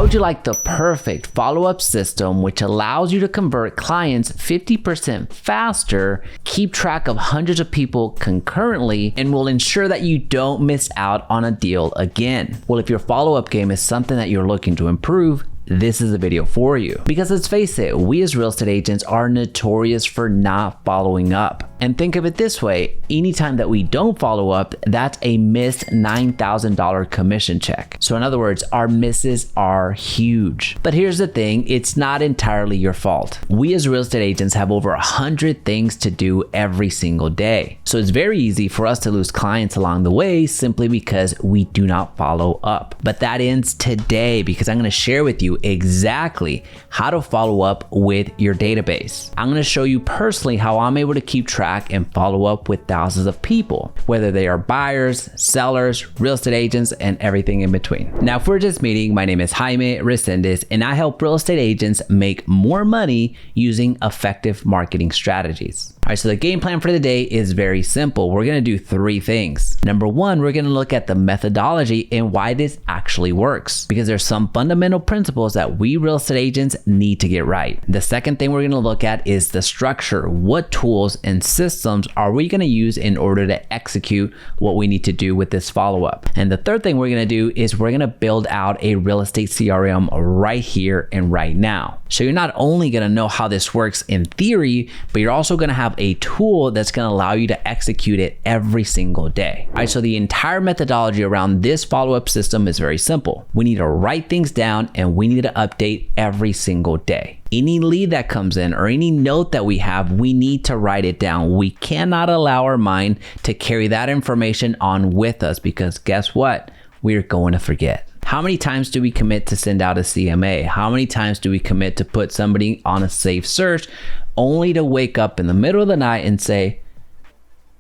How would you like the perfect follow-up system which allows you to convert clients 50% faster, keep track of hundreds of people concurrently, and will ensure that you don't miss out on a deal again? Well, if your follow-up game is something that you're looking to improve, this is a video for you. Because let's face it, we as real estate agents are notorious for not following up. And think of it this way, anytime that we don't follow up, that's a missed $9,000 commission check. So in other words, our misses are huge. But here's the thing, it's not entirely your fault. We as real estate agents have over 100 things to do every single day. So it's very easy for us to lose clients along the way simply because we do not follow up. But that ends today because I'm going to share with you exactly how to follow up with your database. I'm going to show you personally how I'm able to keep track and follow up with thousands of people, whether they are buyers, sellers, real estate agents, and everything in between. Now, if we're just meeting, my name is Jaime Resendiz, and I help real estate agents make more money using effective marketing strategies. All right, so the game plan for the day is very simple. We're going to do three things. Number one, we're going to look at the methodology and why this actually works, because there's some fundamental principles that we real estate agents need to get right. The second thing we're going to look at is the structure. What tools and systems are we going to use in order to execute what we need to do with this follow-up? And the third thing we're going to do is we're going to build out a real estate CRM right here and right now. So you're not only going to know how this works in theory, but you're also going to have a tool that's going to allow you to execute it every single day. All right, so the entire methodology around this follow-up system is very simple. We need to write things down and we need to update every single day. Any lead that comes in or any note that we have, we need to write it down. We cannot allow our mind to carry that information on with us because guess what? We're going to forget. How many times do we commit to send out a CMA? How many times do we commit to put somebody on a safe search only to wake up in the middle of the night and say,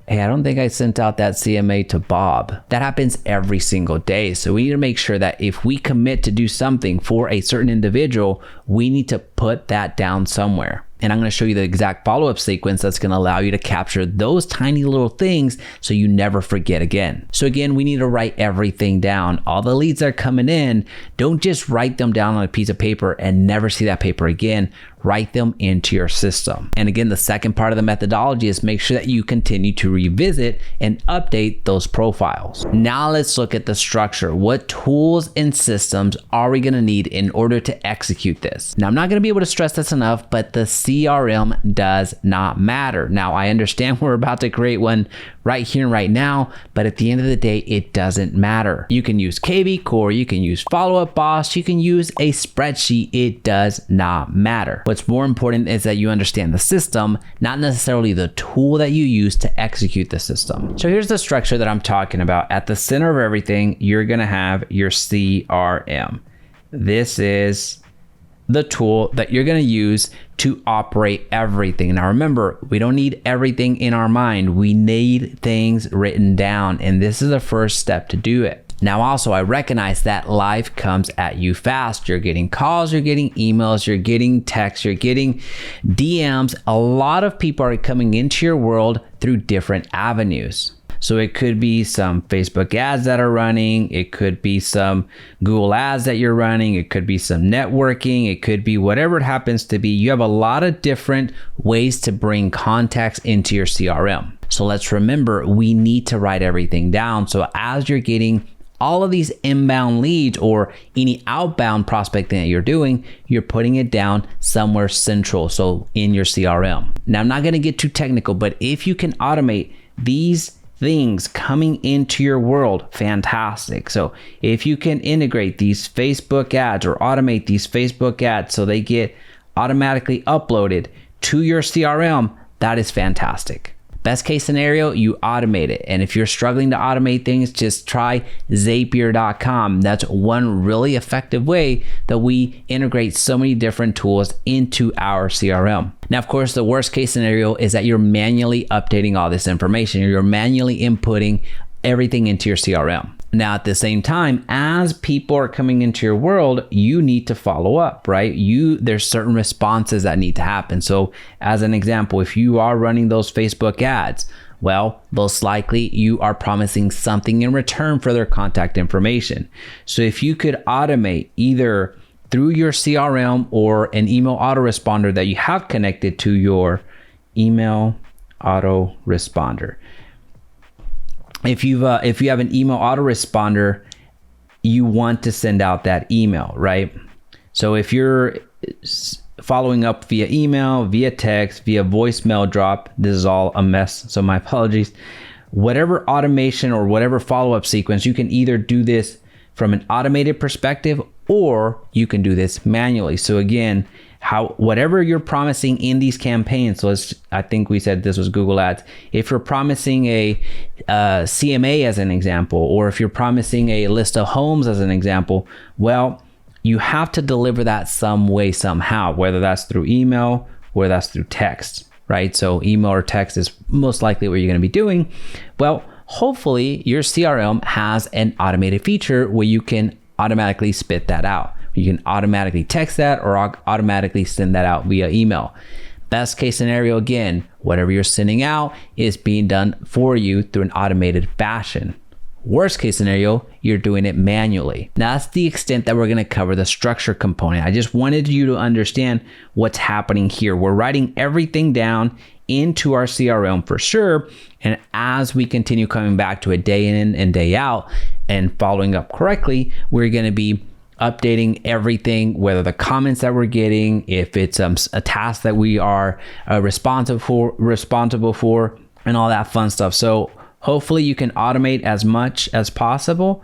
hey, I don't think I sent out that CMA to Bob? That happens every single day. So we need to make sure that if we commit to do something for a certain individual, we need to put that down somewhere. And I'm going to show you the exact follow-up sequence that's going to allow you to capture those tiny little things so you never forget again. So again, we need to write everything down. All the leads that are coming in, don't just write them down on a piece of paper and never see that paper again. Write them into your system. And again, the second part of the methodology is make sure that you continue to revisit and update those profiles. Now let's look at the structure. What tools and systems are we going to need in order to execute this? Now, I'm not going to be able to stress this enough, but the CRM does not matter. Now, I understand we're about to create one right here and right now, but at the end of the day, it doesn't matter. You can use KV Core, you can use Follow Up Boss, you can use a spreadsheet. It does not matter. What's more important is that you understand the system, not necessarily the tool that you use to execute the system. So here's the structure that I'm talking about. At the center of everything, you're gonna have your CRM. This is the tool that you're going to use to operate everything. Now remember, we don't need everything in our mind. We need things written down, and this is the first step to do it. Now also, I recognize that life comes at you fast. You're getting calls, you're getting emails, you're getting texts, you're getting DMs. A lot of people are coming into your world through different avenues. So it could be some Facebook ads that are running. It could be some Google ads that you're running. It could be some networking. It could be whatever it happens to be. You have a lot of different ways to bring contacts into your CRM. So let's remember, we need to write everything down. So as you're getting all of these inbound leads or any outbound prospecting that you're doing, you're putting it down somewhere central. So in your CRM. Now, I'm not going to get too technical, but if you can automate these things coming into your world, fantastic. So if you can integrate these Facebook ads or automate these Facebook ads so they get automatically uploaded to your CRM, that is fantastic. Best case scenario, you automate it. And if you're struggling to automate things, just try Zapier.com. That's one really effective way that we integrate so many different tools into our CRM. Now, of course, the worst case scenario is that you're manually updating all this information. You're manually inputting everything into your CRM. Now, at the same time, as people are coming into your world, you need to follow up, right? There's certain responses that need to happen. So as an example, if you are running those Facebook ads, well, most likely you are promising something in return for their contact information. So if you could automate either through your CRM or an email autoresponder that you have connected to your email autoresponder. If you have an email autoresponder, you want to send out that email, right? So if you're following up via email, via text, via voicemail drop, this is all a mess, so my apologies. Whatever automation or whatever follow-up sequence, you can either do this from an automated perspective or you can do this manually. So again, whatever you're promising in these campaigns, so I think we said this was Google Ads. If you're promising a CMA as an example, or if you're promising a list of homes as an example, well, you have to deliver that some way, somehow, whether that's through email, whether that's through text, right? So email or text is most likely what you're going to be doing. Well, hopefully your CRM has an automated feature where you can automatically spit that out. You can automatically text that or automatically send that out via email. Best case scenario, again, whatever you're sending out is being done for you through an automated fashion. Worst case scenario, you're doing it manually. Now, that's the extent that we're going to cover the structure component. I just wanted you to understand what's happening here. We're writing everything down into our CRM for sure. And as we continue coming back to a day in and day out and following up correctly, we're going to be updating everything, whether the comments that we're getting, if it's a task that we are responsible for, and all that fun stuff. So hopefully you can automate as much as possible,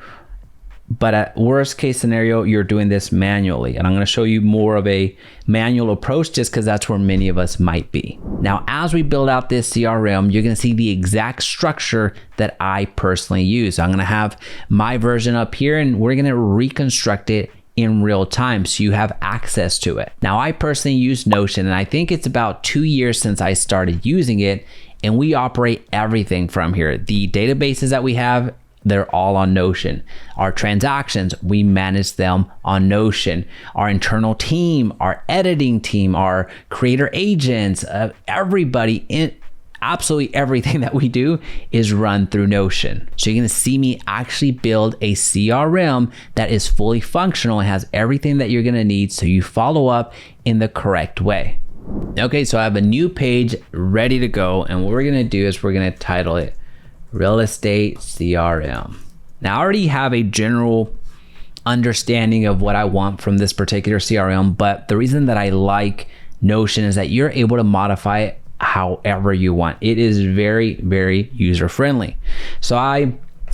but at worst case scenario, you're doing this manually. And I'm going to show you more of a manual approach just because that's where many of us might be. Now, as we build out this CRM, you're going to see the exact structure that I personally use. I'm going to have my version up here and we're going to reconstruct it in real time so you have access to it. Now, I personally use Notion, and I think it's about 2 years since I started using it, and we operate everything from here. The databases that we have, they're all on Notion. Our transactions, we manage them on Notion. Our internal team, our editing team, our creator agents, everybody, absolutely everything that we do is run through Notion. So you're gonna see me actually build a CRM that is fully functional and has everything that you're gonna need so you follow up in the correct way. Okay, so I have a new page ready to go, and what we're gonna do is we're gonna title it Real Estate CRM. Now, I already have a general understanding of what I want from this particular CRM, but the reason that I like Notion is that you're able to modify it however you want. It is very, very user friendly. So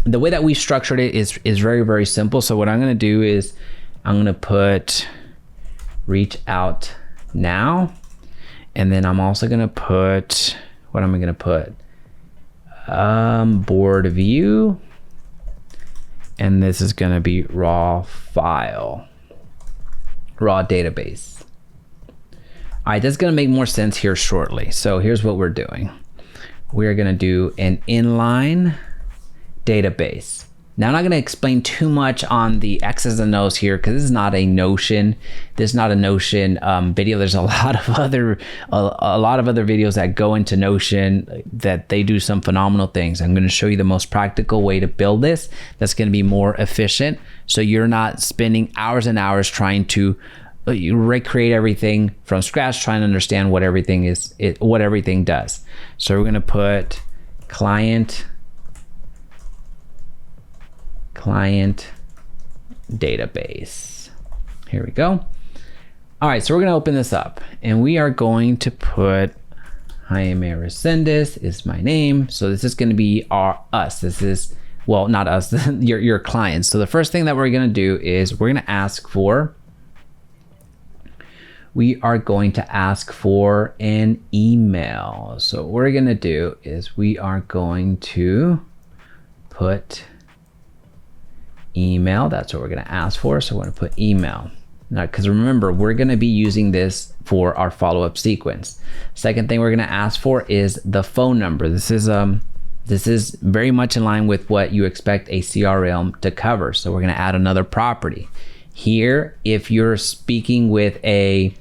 the way that we structured it is very, very simple. So what I'm going to do is I'm going to put reach out now, and then I'm also going to put, what am I going to put? Board view, and this is going to be raw file, raw database. All right, that's going to make more sense here shortly. So here's what we're doing. We're going to do an inline database. Now, I'm not going to explain too much on the X's and O's here because this is not a Notion. This is not a Notion video. There's a lot of other videos that go into Notion that they do some phenomenal things. I'm going to show you the most practical way to build this that's going to be more efficient, so you're not spending hours and hours trying to recreate everything from scratch, trying to understand what everything does. So we're going to put client database. Here we go. All right, so we're going to open this up, and we are going to put Jaime Resendiz is my name. So this is going to be us. This is, well, not us, your clients. So the first thing that we're going to do is we're going to ask for an email. So what we're going to do is we are going to put email. That's what we're going to ask for. So we're going to put email. Now, because remember, we're going to be using this for our follow-up sequence. Second thing we're going to ask for is the phone number. This is very much in line with what you expect a CRM to cover. So we're going to add another property. Here, if you're speaking with a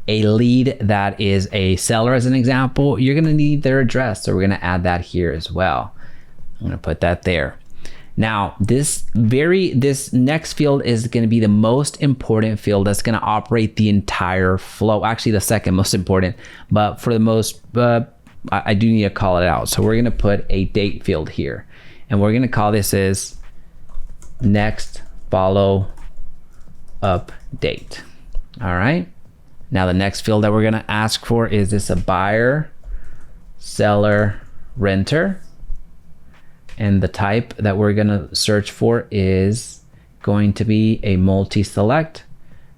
lead that is a seller, as an example, you're going to need their address. So we're going to add that here as well. I'm going to put that there. Now, this next field is going to be the most important field that's going to operate the entire flow. Actually, the second most important, but for the most, I do need to call it out. So we're going to put a date field here, and we're going to call this as next follow up date. All right. Now the next field that we're going to ask for is this a buyer, seller, renter. And the type that we're going to search for is going to be a multi-select.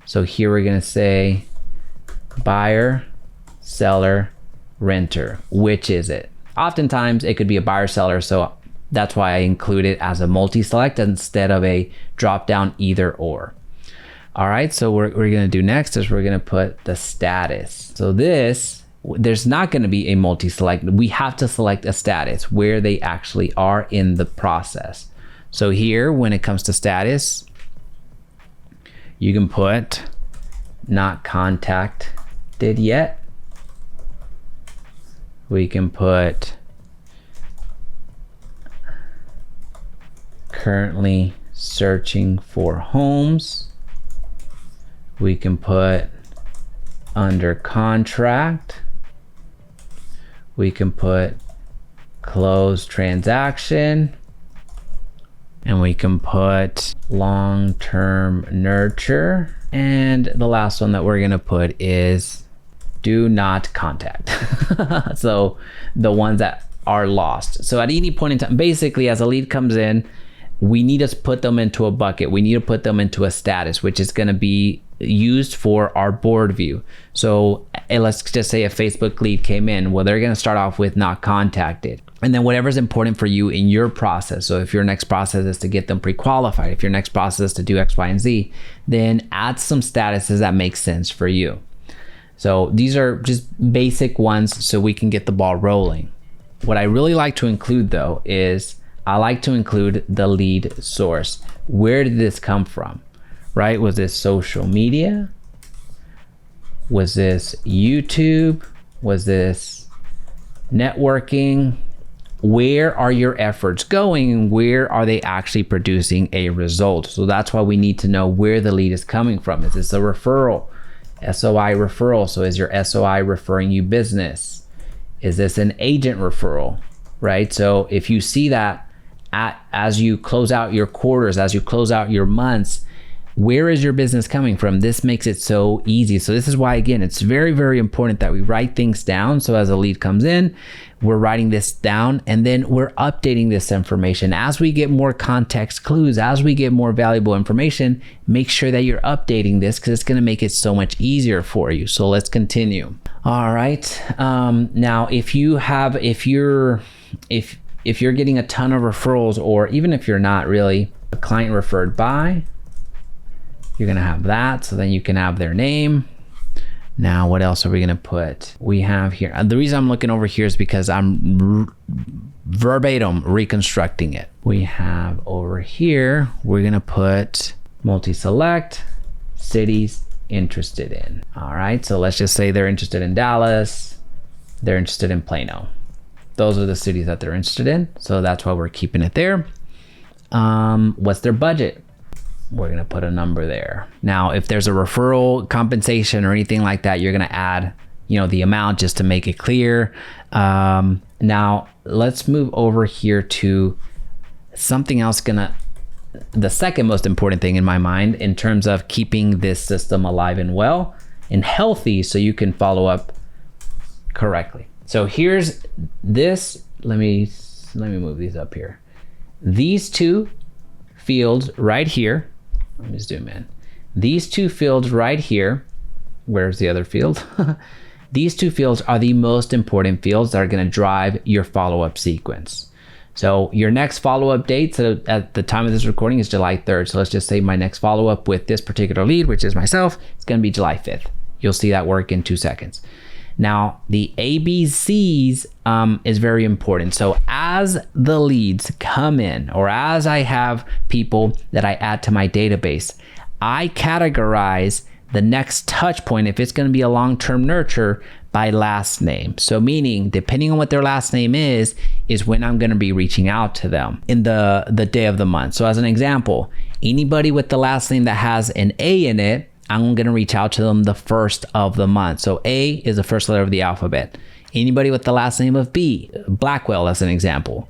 So here we're going to say buyer, seller, renter. Which is it? Oftentimes it could be a buyer, seller. So that's why I include it as a multi-select instead of a drop down either or. All right. So what we're going to do next is we're going to put the status. So there's not going to be a multi-select. We have to select a status where they actually are in the process. So here, when it comes to status, you can put not contacted yet. We can put currently searching for homes. We can put under contract. We can put close transaction, and we can put long-term nurture. And the last one that we're gonna put is do not contact. So the ones that are lost. So at any point in time, basically as a lead comes in, we need to put them into a bucket. We need to put them into a status, which is gonna be used for our board view. So let's just say a Facebook lead came in. Well, they're going to start off with not contacted, and then whatever's important for you in your process. So if your next process is to get them pre-qualified, if your next process is to do X, Y, and Z, then add some statuses that make sense for you. So these are just basic ones so we can get the ball rolling. What I really like to include though is I like to include the lead source. Where did this come from? Right? Was this social media? Was this YouTube? Was this networking? Where are your efforts going, and where are they actually producing a result? So that's why we need to know where the lead is coming from. Is this a referral? SOI referral. So is your SOI referring you business? Is this an agent referral? Right? So if you see that as you close out your quarters, as you close out your months, where is your business coming from? This makes it so easy. So this is why, again, it's very, very important that we write things down. So as a lead comes in, we're writing this down, and then we're updating this information. As we get more context clues, as we get more valuable information, make sure that you're updating this because it's going to make it so much easier for you. So let's continue. All right. Now, if you're getting a ton of referrals, or even if you're not really a client referred by, you're gonna have that. So then you can have their name. Now, what else are we gonna put? We have here, the reason I'm looking over here is because I'm verbatim reconstructing it. We have over here, we're gonna put multi-select, cities interested in. All right, so let's just say they're interested in Dallas, they're interested in Plano. Those are the cities that they're interested in. So that's why we're keeping it there. What's their budget? We're gonna put a number there. Now, if there's a referral compensation or anything like that, you're gonna add, the amount just to make it clear. Now, let's move over here to something else. The second most important thing in my mind in terms of keeping this system alive and well and healthy, so you can follow up correctly. So here's this. Let me move these up here. These two fields right here. Let me zoom in. These two fields right here. Where's the other field? These two fields are the most important fields that are going to drive your follow-up sequence. So your next follow-up date, so at the time of this recording, is July 3rd. So let's just say my next follow-up with this particular lead, which is myself, it's going to be July 5th. You'll see that work in 2 seconds. Now, the ABCs is very important. So as the leads come in, or as I have people that I add to my database, I categorize the next touch point, if it's going to be a long-term nurture, by last name. So meaning, depending on what their last name is when I'm going to be reaching out to them in the day of the month. So as an example, anybody with the last name that has an A in it, I'm going to reach out to them the first of the month. So A is the first letter of the alphabet. Anybody with the last name of B, Blackwell as an example.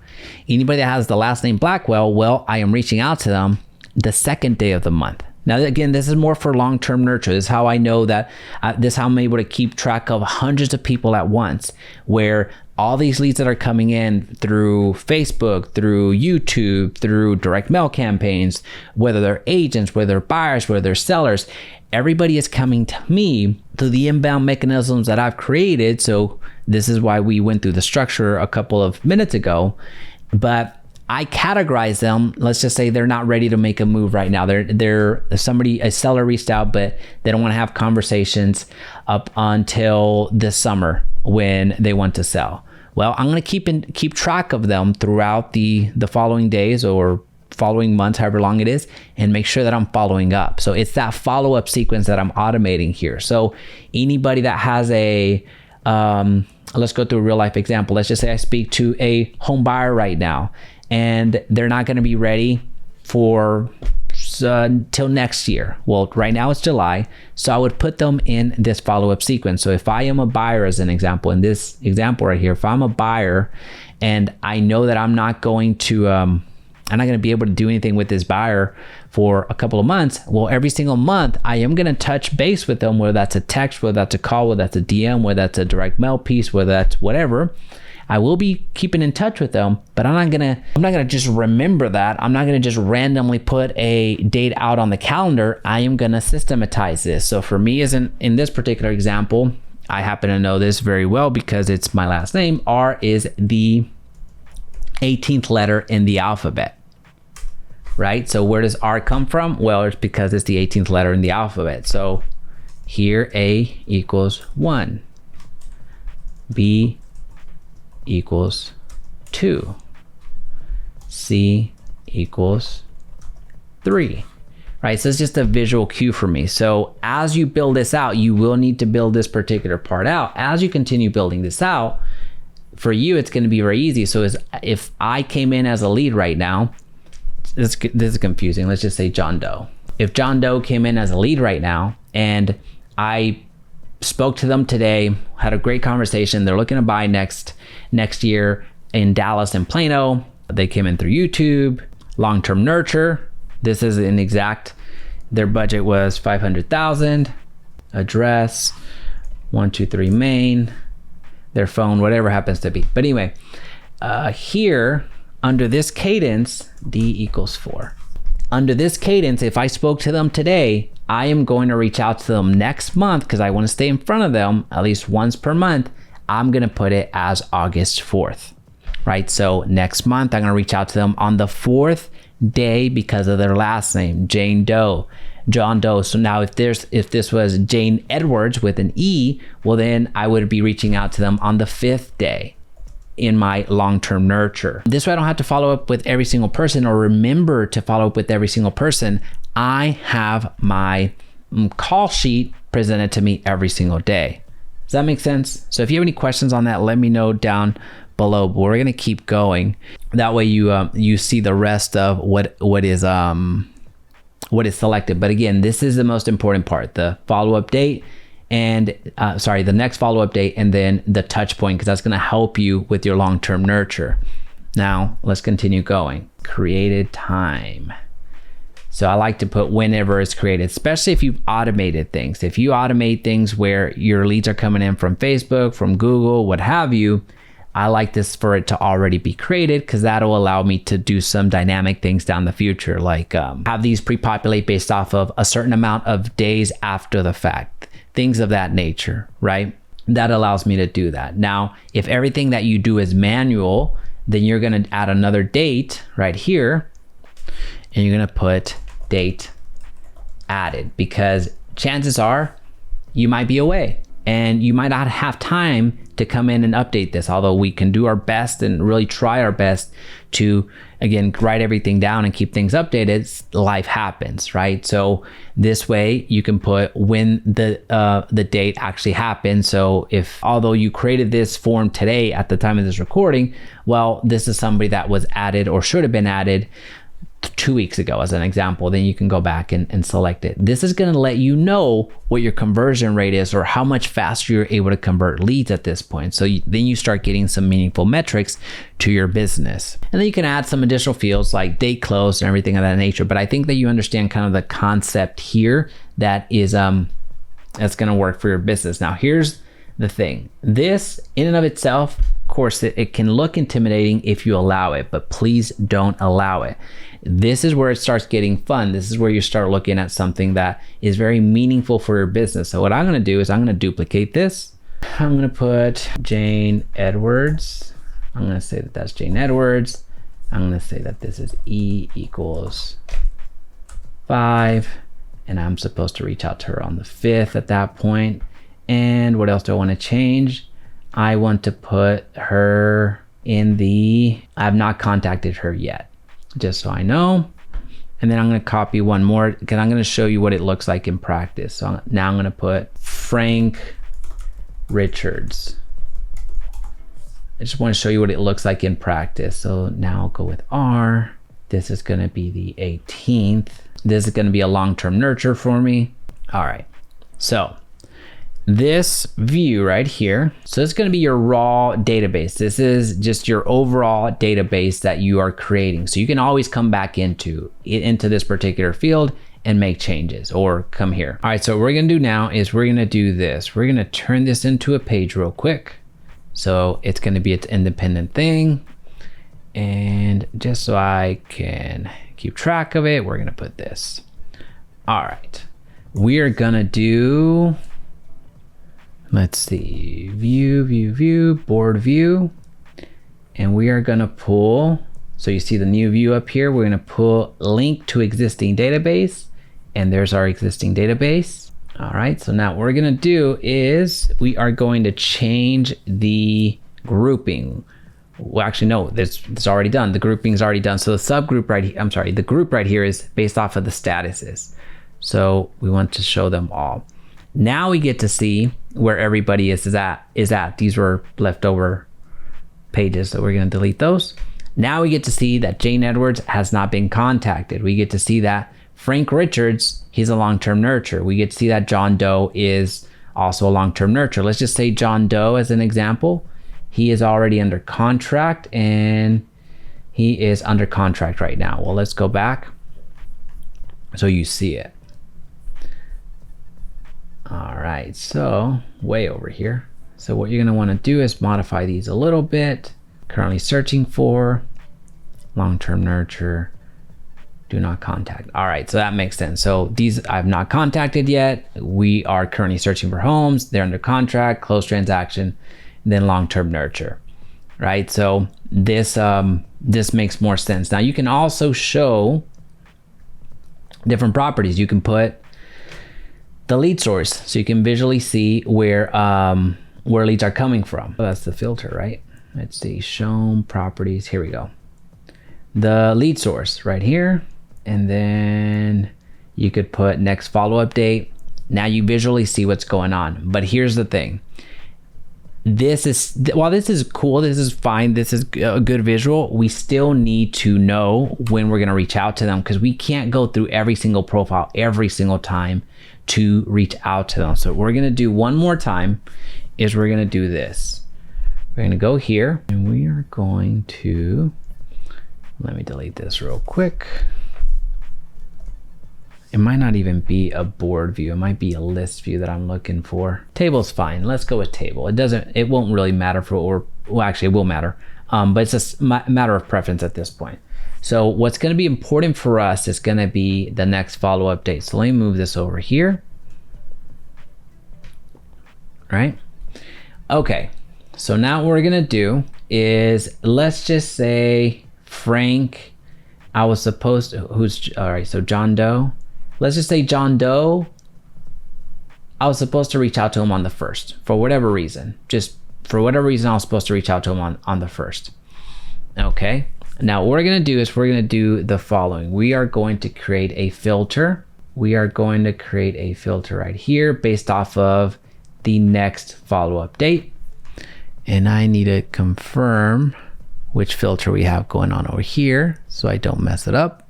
Anybody that has the last name Blackwell, well, I am reaching out to them the second day of the month. Now, again, this is more for long-term nurture. This is how I know that, this is how I'm able to keep track of hundreds of people at once, where all these leads that are coming in through Facebook, through YouTube, through direct mail campaigns, whether they're agents, whether they're buyers, whether they're sellers, everybody is coming to me through the inbound mechanisms that I've created. So this is why we went through the structure a couple of minutes ago, but I categorize them. Let's just say they're not ready to make a move right now. A seller reached out, but they don't want to have conversations up until this summer when they want to sell. Well, I'm going to keep track of them throughout the following days or following months, however long it is, and make sure that I'm following up. So it's that follow-up sequence that I'm automating here. So anybody that has let's go through a real life example. Let's just say I speak to a home buyer right now, and they're not going to be ready for till next year. Well, right now it's July, so I would put them in this follow-up sequence. So if I am a buyer, as an example, in this example right here, if I'm a buyer and I know that I'm not going to be able to do anything with this buyer for a couple of months, well, every single month I am going to touch base with them, whether that's a text, whether that's a call, whether that's a DM, whether that's a direct mail piece, whether that's whatever. I will be keeping in touch with them, but I'm not gonna just remember that. I'm not gonna just randomly put a date out on the calendar. I am gonna systematize this. So for me, in this particular example, I happen to know this very well because it's my last name. R is the 18th letter in the alphabet, right? So where does R come from? Well, it's because it's the 18th letter in the alphabet. So here, A equals 1, B equals 2, C equals 3, right? So it's just a visual cue for me. So as you build this out, you will need to build this particular part out. As you continue building this out, for you, it's going to be very easy. So if I came in as a lead right now, this is confusing. Let's just say John Doe. If John Doe came in as a lead right now and I spoke to them today, had a great conversation, they're looking to buy next year in Dallas and Plano. They came in through YouTube, long-term nurture. This is an exact, their budget was $500,000, address 123 Main, their phone, whatever happens to be. But anyway, here under this cadence, D equals 4. Under this cadence, if I spoke to them today, I am going to reach out to them next month because I want to stay in front of them at least once per month. I'm going to put it as August 4th, right? So next month, I'm going to reach out to them on the 4th day because of their last name, Jane Doe, John Doe. So now if this was Jane Edwards with an E, well, then I would be reaching out to them on the 5th day in my long-term nurture. This way I don't have to follow up with every single person or remember to follow up with every single person. I have my call sheet presented to me every single day. Does that make sense? So if you have any questions on that, let me know down below. But we're gonna keep going. That way you see the rest of what is selected. But again, this is the most important part: the follow-up date and the next follow-up date, and then the touch point, because that's gonna help you with your long-term nurture. Now let's continue going. Created time. So I like to put whenever it's created, especially if you've automated things. If you automate things where your leads are coming in from Facebook, from Google, what have you, I like this for it to already be created because that'll allow me to do some dynamic things down the future, like have these pre-populate based off of a certain amount of days after the fact, things of that nature, right? That allows me to do that. Now, if everything that you do is manual, then you're gonna add another date right here, and you're gonna put date added, because chances are you might be away. and you might not have time to come in and update this, although we can do our best and really try our best to, again, write everything down and keep things updated. Life happens, right? So this way you can put when the date actually happened. So if, although you created this form today at the time of this recording, well, this is somebody that was added or should have been added 2 weeks ago as an example, then you can go back and select it. This is going to let you know what your conversion rate is or how much faster you're able to convert leads at this point. So then you start getting some meaningful metrics to your business. And then you can add some additional fields like date close and everything of that nature. But I think that you understand kind of the concept here that is that's going to work for your business. Now, here's the thing. This in and of itself, of course, it can look intimidating if you allow it, but please don't allow it. This is where it starts getting fun. This is where you start looking at something that is very meaningful for your business. So what I'm going to do is I'm going to duplicate this. I'm going to put Jane Edwards. I'm going to say that that's Jane Edwards. I'm going to say that this is E equals 5. And I'm supposed to reach out to her on the 5th at that point. And what else do I want to change? I want to put her in the, I have not contacted her yet, just so I know. And then I'm going to copy one more because I'm going to show you what it looks like in practice. So now I'm going to put Frank Richards. I just want to show you what it looks like in practice. So now I'll go with R. This is going to be the 18th. This is going to be a long-term nurture for me. All right. So this view right here, so it's going to be your raw database. This is just your overall database that you are creating. So you can always come back into this particular field and make changes or come here. All right, so what we're going to do now is we're going to do this. We're going to turn this into a page real quick. So it's going to be its independent thing. And just so I can keep track of it, we're going to put this. All right, we are going to do, let's see, view, board view. And we are gonna pull, so you see the new view up here, we're gonna pull link to existing database, and there's our existing database. All right, so now what we're gonna do is we are going to change the grouping. Well, actually, no, it's already done. The grouping is already done. So the subgroup right here, I'm sorry, the group right here is based off of the statuses. So we want to show them all. Now we get to see where everybody is at. These were leftover pages, so we're going to delete those. Now we get to see that Jane Edwards has not been contacted. We get to see that Frank Richards, he's a long-term nurture. We get to see that John Doe is also a long-term nurture. Let's just say John Doe as an example. He is already under contract, and he is under contract right now. Well, let's go back so you see it. All right, so way over here. So what you're gonna wanna do is modify these a little bit. Currently searching for long-term nurture, do not contact. All right, so that makes sense. So these I've not contacted yet. We are currently searching for homes. They're under contract, close transaction, and then long-term nurture, right? So this makes more sense. Now you can also show different properties. You can put the lead source, so you can visually see where leads are coming from. Oh, that's the filter, right? Let's see, show properties. Here we go. The lead source right here, and then you could put next follow-up date. Now you visually see what's going on. But here's the thing. While this is cool, this is fine, this is a good visual, we still need to know when we're going to reach out to them, because we can't go through every single profile every single time to reach out to them. So what we're going to do one more time is we're going to do this. We're going to go here, and we are going to, let me delete this real quick. It might not even be a board view. It might be a list view that I'm looking for. Table's fine. Let's go with table. It won't really matter well, actually it will matter. But it's just a matter of preference at this point. So what's going to be important for us is going to be the next follow-up date. So let me move this over here. Right? Okay. So now what we're going to do is, let's just say Frank, I was supposed to, all right, so John Doe. Let's just say John Doe I was supposed to reach out to him on the 1st for whatever reason. Just for whatever reason, I was supposed to reach out to him on the 1st. Okay. Now what we're going to do is we're going to do the following. We are going to create a filter. We are going to create a filter right here based off of the next follow-up date. And I need to confirm which filter we have going on over here so I don't mess it up.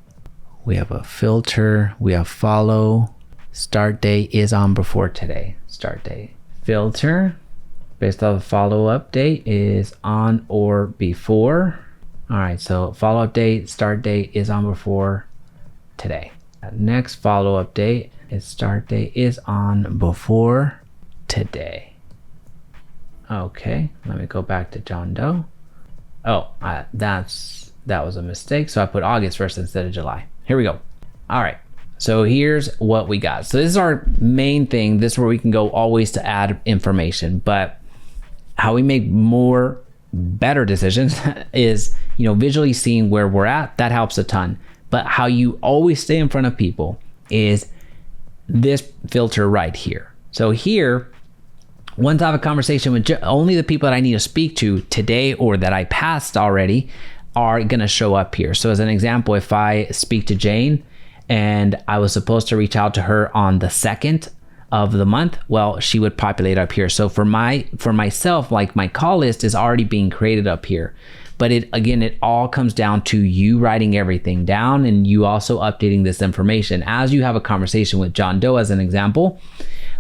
We have a filter, we have follow, start date is on before today, start date. Filter, based off the follow-up date is on or before. All right, so follow-up date, start date is on before today. Next follow-up date is start date is on before today. Okay, let me go back to John Doe. Oh, that was a mistake. So I put August 1st instead of July. Here we go. All right, so here's what we got. So this is our main thing. This is where we can go always to add information, but how we make better decisions is, visually seeing where we're at. That helps a ton. But how you always stay in front of people is this filter right here. So here, once I have a conversation with only the people that I need to speak to today or that I passed already are going to show up here. So as an example, if I speak to Jane and I was supposed to reach out to her on the 2nd of the month, well, she would populate up here. So for myself, like my call list is already being created up here. But it all comes down to you writing everything down and you also updating this information. As you have a conversation with John Doe, as an example,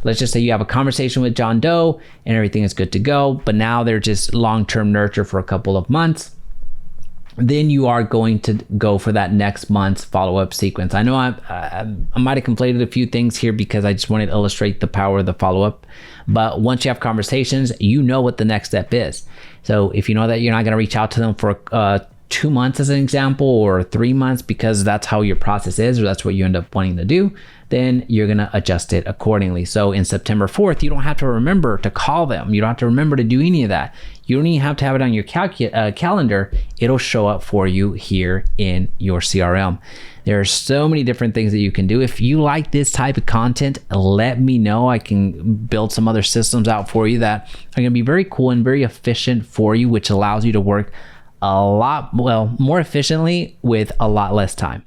let's just say you have a conversation with John Doe and everything is good to go, but now they're just long-term nurture for a couple of months. Then you are going to go for that next month's follow-up sequence. I know I might have conflated a few things here because I just wanted to illustrate the power of the follow-up. But once you have conversations, you know what the next step is. So if you know that you're not going to reach out to them for 2 months as an example, or 3 months because that's how your process is, or that's what you end up wanting to do, then you're going to adjust it accordingly. So in September 4th, you don't have to remember to call them. You don't have to remember to do any of that. You don't even have to have it on your calendar. It'll show up for you here in your CRM. There are so many different things that you can do. If you like this type of content, let me know. I can build some other systems out for you that are going to be very cool and very efficient for you, which allows you to work more efficiently with a lot less time.